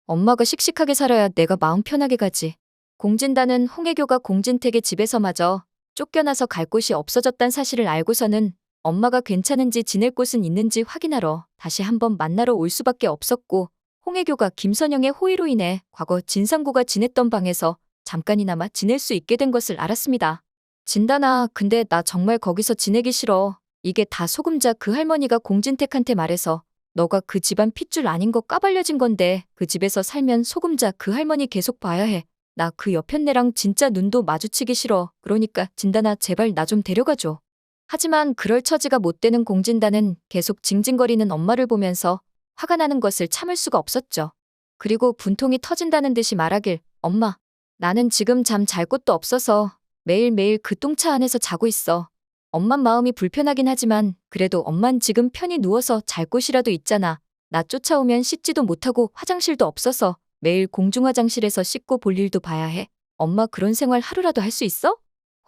엄마가 씩씩하게 살아야 내가 마음 편하게 가지. 공진단은 홍혜교가 공진택의 집에서마저 쫓겨나서 갈 곳이 없어졌단 사실을 알고서는 엄마가 괜찮은지 지낼 곳은 있는지 확인하러 다시 한번 만나러 올 수밖에 없었고, 홍혜교가 김선영의 호의로 인해 과거 진상구가 지냈던 방에서 잠깐이나마 지낼 수 있게 된 것을 알았습니다. 진단아, 근데 나 정말 거기서 지내기 싫어. 이게 다 소금자 그 할머니가 공진택한테 말해서 너가 그 집안 핏줄 아닌 거 까발려진 건데 그 집에서 살면 소금자 그 할머니 계속 봐야 해. 나 그 여편네랑 진짜 눈도 마주치기 싫어. 그러니까 진단아, 제발 나 좀 데려가줘. 하지만 그럴 처지가 못 되는 공진단은 계속 징징거리는 엄마를 보면서 화가 나는 것을 참을 수가 없었죠. 그리고 분통이 터진다는 듯이 말하길, 엄마, 나는 지금 잠 잘 곳도 없어서 매일매일 그 똥차 안에서 자고 있어. 엄만 마음이 불편하긴 하지만 그래도 엄만 지금 편히 누워서 잘 곳이라도 있잖아. 나 쫓아오면 씻지도 못하고 화장실도 없어서 매일 공중화장실에서 씻고 볼 일도 봐야 해. 엄마 그런 생활 하루라도 할 수 있어?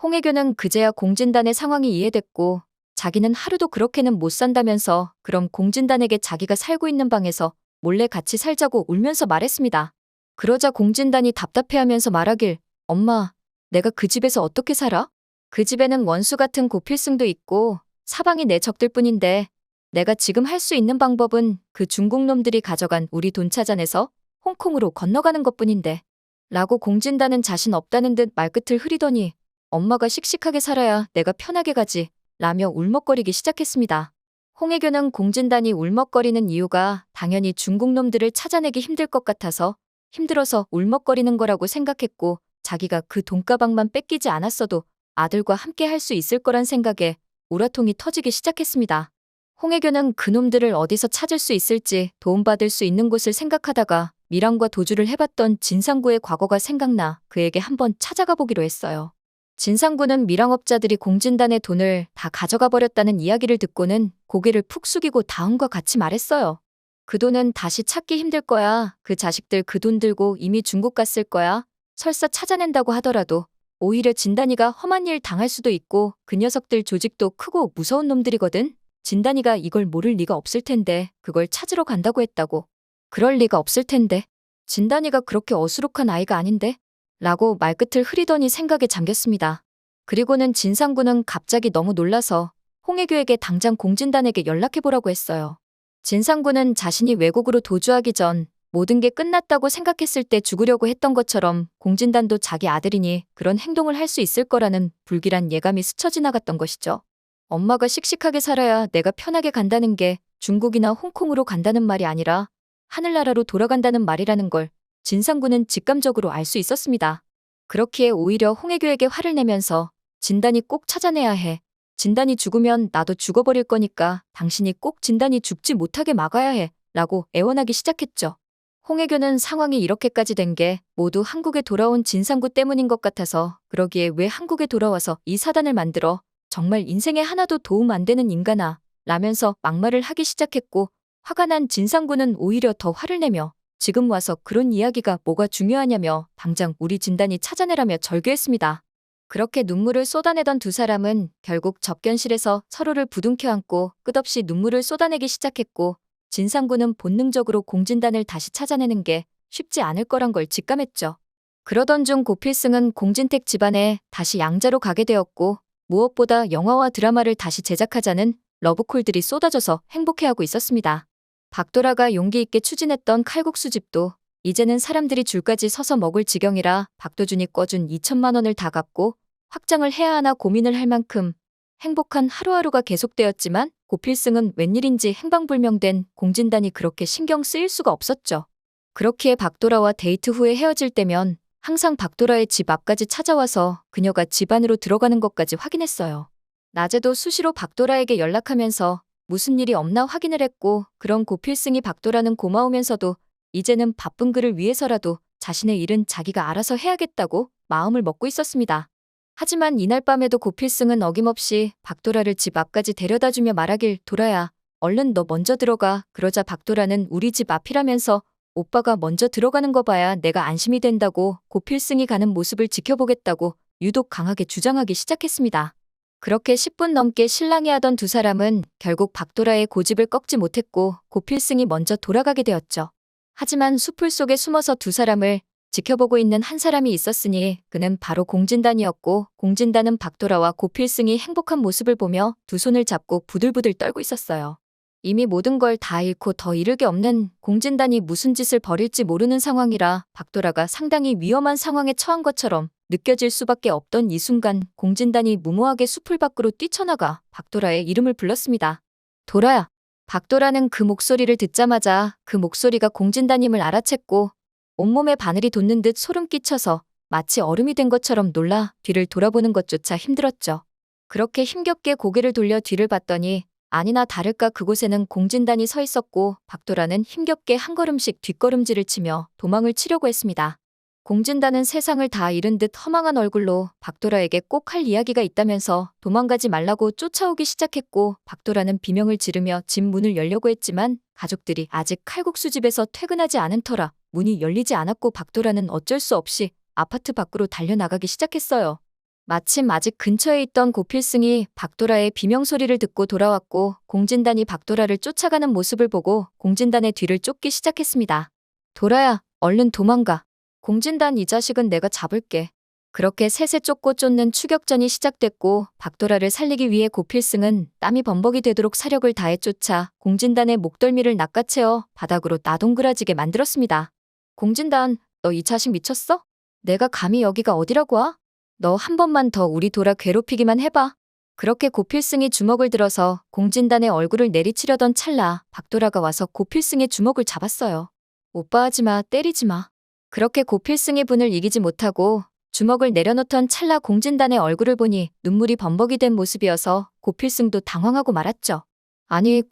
홍혜교는 그제야 공진단의 상황이 이해됐고, 자기는 하루도 그렇게는 못 산다면서 그럼 공진단에게 자기가 살고 있는 방에서 몰래 같이 살자고 울면서 말했습니다. 그러자 공진단이 답답해하면서 말하길, 엄마, 내가 그 집에서 어떻게 살아? 그 집에는 원수 같은 고필승도 있고 사방이 내 적들 뿐인데 내가 지금 할 수 있는 방법은 그 중국 놈들이 가져간 우리 돈 찾아내서 홍콩으로 건너가는 것뿐인데, 라고 공진단은 자신 없다는 듯 말끝을 흐리더니 엄마가 씩씩하게 살아야 내가 편하게 가지 라며 울먹거리기 시작했습니다. 홍혜교는 공진단이 울먹거리는 이유가 당연히 중국 놈들을 찾아내기 힘들 것 같아서 힘들어서 울먹거리는 거라고 생각했고, 자기가 그 돈가방만 뺏기지 않았어도 아들과 함께 할 수 있을 거란 생각에 우라통이 터지기 시작했습니다. 홍혜교는 그놈들을 어디서 찾을 수 있을지 도움받을 수 있는 곳을 생각하다가 미랑과 도주를 해봤던 진상구의 과거가 생각나 그에게 한번 찾아가 보기로 했어요. 진상구는 미랑업자들이 공진단의 돈을 다 가져가 버렸다는 이야기를 듣고는 고개를 푹 숙이고 다음과 같이 말했어요. 그 돈은 다시 찾기 힘들 거야. 그 자식들 그 돈 들고 이미 중국 갔을 거야. 설사 찾아낸다고 하더라도 오히려 진단이가 험한 일 당할 수도 있고 그 녀석들 조직도 크고 무서운 놈들이거든. 진단이가 이걸 모를 리가 없을 텐데 그걸 찾으러 간다고 했다고. 그럴 리가 없을 텐데. 진단이가 그렇게 어수룩한 아이가 아닌데? 라고 말끝을 흐리더니 생각에 잠겼습니다. 그리고는 진상구는 갑자기 너무 놀라서 홍혜교에게 당장 공진단에게 연락해보라고 했어요. 진상구는 자신이 외국으로 도주하기 전 모든 게 끝났다고 생각했을 때 죽으려고 했던 것처럼 공진단도 자기 아들이니 그런 행동을 할 수 있을 거라는 불길한 예감이 스쳐 지나갔던 것이죠. 엄마가 씩씩하게 살아야 내가 편하게 간다는 게 중국이나 홍콩으로 간다는 말이 아니라 하늘나라로 돌아간다는 말이라는 걸 진상구는 직감적으로 알 수 있었습니다. 그렇기에 오히려 홍혜교에게 화를 내면서 진단이 꼭 찾아내야 해. 진단이 죽으면 나도 죽어버릴 거니까 당신이 꼭 진단이 죽지 못하게 막아야 해. 라고 애원하기 시작했죠. 홍혜교는 상황이 이렇게까지 된 게 모두 한국에 돌아온 진상구 때문인 것 같아서 그러기에 왜 한국에 돌아와서 이 사단을 만들어 정말 인생에 하나도 도움 안 되는 인간아 라면서 막말을 하기 시작했고, 화가 난 진상구는 오히려 더 화를 내며 지금 와서 그런 이야기가 뭐가 중요하냐며 당장 우리 진단이 찾아내라며 절규했습니다. 그렇게 눈물을 쏟아내던 두 사람은 결국 접견실에서 서로를 부둥켜 안고 끝없이 눈물을 쏟아내기 시작했고, 진상구는 본능적으로 공진단을 다시 찾아내는 게 쉽지 않을 거란 걸 직감했죠. 그러던 중 고필승은 공진택 집안에 다시 양자로 가게 되었고, 무엇보다 영화와 드라마를 다시 제작하자는 러브콜들이 쏟아져서 행복해하고 있었습니다. 박도라가 용기 있게 추진했던 칼국수집도 이제는 사람들이 줄까지 서서 먹을 지경이라 박도준이 꿔준 2천만 원을 다 갚고 확장을 해야 하나 고민을 할 만큼 행복한 하루하루가 계속되었지만, 고필승은 웬일인지 행방불명된 공진단이 그렇게 신경 쓰일 수가 없었죠. 그렇기에 박도라와 데이트 후에 헤어질 때면 항상 박도라의 집 앞까지 찾아와서 그녀가 집 안으로 들어가는 것까지 확인했어요. 낮에도 수시로 박도라에게 연락하면서 무슨 일이 없나 확인을 했고, 그런 고필승이 박도라는 고마우면서도 이제는 바쁜 그를 위해서라도 자신의 일은 자기가 알아서 해야겠다고 마음을 먹고 있었습니다. 하지만 이날 밤에도 고필승은 어김없이 박도라를 집 앞까지 데려다주며 말하길, 도라야, 얼른 너 먼저 들어가. 그러자 박도라는 우리 집 앞이라면서 오빠가 먼저 들어가는 거 봐야 내가 안심이 된다고 고필승이 가는 모습을 지켜보겠다고 유독 강하게 주장하기 시작했습니다. 그렇게 10분 넘게 실랑이하던 두 사람은 결국 박도라의 고집을 꺾지 못했고 고필승이 먼저 돌아가게 되었죠. 하지만 수풀 속에 숨어서 두 사람을 지켜보고 있는 한 사람이 있었으니 그는 바로 공진단이었고, 공진단은 박도라와 고필승이 행복한 모습을 보며 두 손을 잡고 부들부들 떨고 있었어요. 이미 모든 걸 다 잃고 더 잃을 게 없는 공진단이 무슨 짓을 벌일지 모르는 상황이라 박도라가 상당히 위험한 상황에 처한 것처럼 느껴질 수밖에 없던 이 순간, 공진단이 무모하게 수풀 밖으로 뛰쳐나가 박도라의 이름을 불렀습니다. 도라야. 박도라는 그 목소리를 듣자마자 그 목소리가 공진단임을 알아챘고 온몸에 바늘이 돋는 듯 소름 끼쳐서 마치 얼음이 된 것처럼 놀라 뒤를 돌아보는 것조차 힘들었죠. 그렇게 힘겹게 고개를 돌려 뒤를 봤더니 아니나 다를까 그곳에는 공진단이 서 있었고, 박도라는 힘겹게 한 걸음씩 뒷걸음질을 치며 도망을 치려고 했습니다. 공진단은 세상을 다 잃은 듯 허망한 얼굴로 박도라에게 꼭 할 이야기가 있다면서 도망가지 말라고 쫓아오기 시작했고, 박도라는 비명을 지르며 집 문을 열려고 했지만 가족들이 아직 칼국수집에서 퇴근하지 않은 터라 문이 열리지 않았고, 박도라는 어쩔 수 없이 아파트 밖으로 달려나가기 시작했어요. 마침 아직 근처에 있던 고필승이 박도라의 비명소리를 듣고 돌아왔고, 공진단이 박도라를 쫓아가는 모습을 보고 공진단의 뒤를 쫓기 시작했습니다. 도라야, 얼른 도망가. 공진단 이 자식은 내가 잡을게. 그렇게 셋에 쫓고 쫓는 추격전이 시작됐고, 박도라를 살리기 위해 고필승은 땀이 범벅이 되도록 사력을 다해 쫓아 공진단의 목덜미를 낚아채어 바닥으로 나동그라지게 만들었습니다. 공진단, 너 이 자식 미쳤어? 내가 감히 여기가 어디라고 와? 너 한 번만 더 우리 도라 괴롭히기만 해봐. 그렇게 고필승이 주먹을 들어서 공진단의 얼굴을 내리치려던 찰나 박도라가 와서 고필승의 주먹을 잡았어요. 오빠 하지마, 때리지마. 그렇게 고필승의 분을 이기지 못하고 주먹을 내려놓던 찰나 공진단의 얼굴을 보니 눈물이 범벅이 된 모습이어서 고필승도 당황하고 말았죠. 아니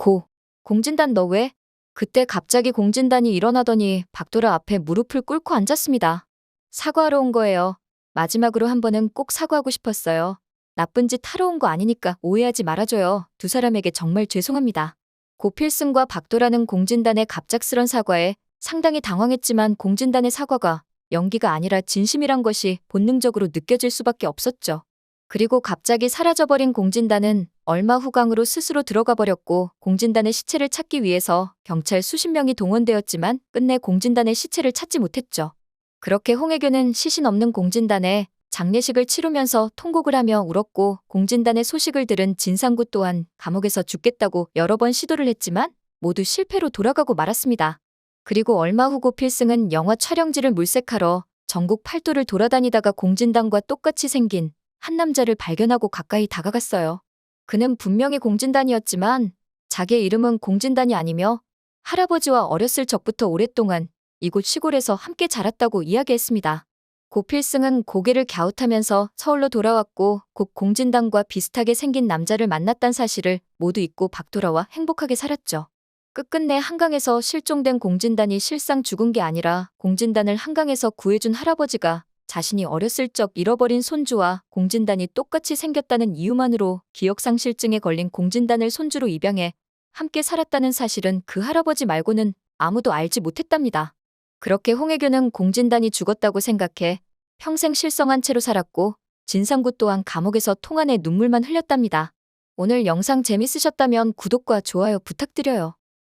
공진단 너 왜? 그때 갑자기 공진단이 일어나더니 박도라 앞에 무릎을 꿇고 앉았습니다. 사과하러 온 거예요. 마지막으로 한 번은 꼭 사과하고 싶었어요. 나쁜 짓 하러 온 거 아니니까 오해하지 말아줘요. 두 사람에게 정말 죄송합니다. 고필승과 박도라는 공진단의 갑작스런 사과에 상당히 당황했지만 공진단의 사과가 연기가 아니라 진심이란 것이 본능적으로 느껴질 수밖에 없었죠. 그리고 갑자기 사라져버린 공진단은 얼마 후 강으로 스스로 들어가 버렸고, 공진단의 시체를 찾기 위해서 경찰 수십 명이 동원되었지만 끝내 공진단의 시체를 찾지 못했죠. 그렇게 홍혜교는 시신 없는 공진단에 장례식을 치르면서 통곡을 하며 울었고, 공진단의 소식을 들은 진상구 또한 감옥에서 죽겠다고 여러 번 시도를 했지만 모두 실패로 돌아가고 말았습니다. 그리고 얼마 후 고필승은 영화 촬영지를 물색하러 전국 팔도를 돌아다니다가 공진단과 똑같이 생긴 한 남자를 발견하고 가까이 다가갔어요. 그는 분명히 공진단이었지만 자기의 이름은 공진단이 아니며 할아버지와 어렸을 적부터 오랫동안 이곳 시골에서 함께 자랐다고 이야기했습니다. 고필승은 고개를 갸웃하면서 서울로 돌아왔고 곧 공진단과 비슷하게 생긴 남자를 만났단 사실을 모두 잊고 박도라와 행복하게 살았죠. 끝끝내 한강에서 실종된 공진단이 실상 죽은 게 아니라 공진단을 한강에서 구해준 할아버지가 자신이 어렸을 적 잃어버린 손주와 공진단이 똑같이 생겼다는 이유만으로 기억상실증에 걸린 공진단을 손주로 입양해 함께 살았다는 사실은 그 할아버지 말고는 아무도 알지 못했답니다. 그렇게 홍혜교는 공진단이 죽었다고 생각해 평생 실성한 채로 살았고, 진상구 또한 감옥에서 통안에 눈물만 흘렸답니다. 오늘 영상 재밌으셨다면 구독과 좋아요 부탁드려요.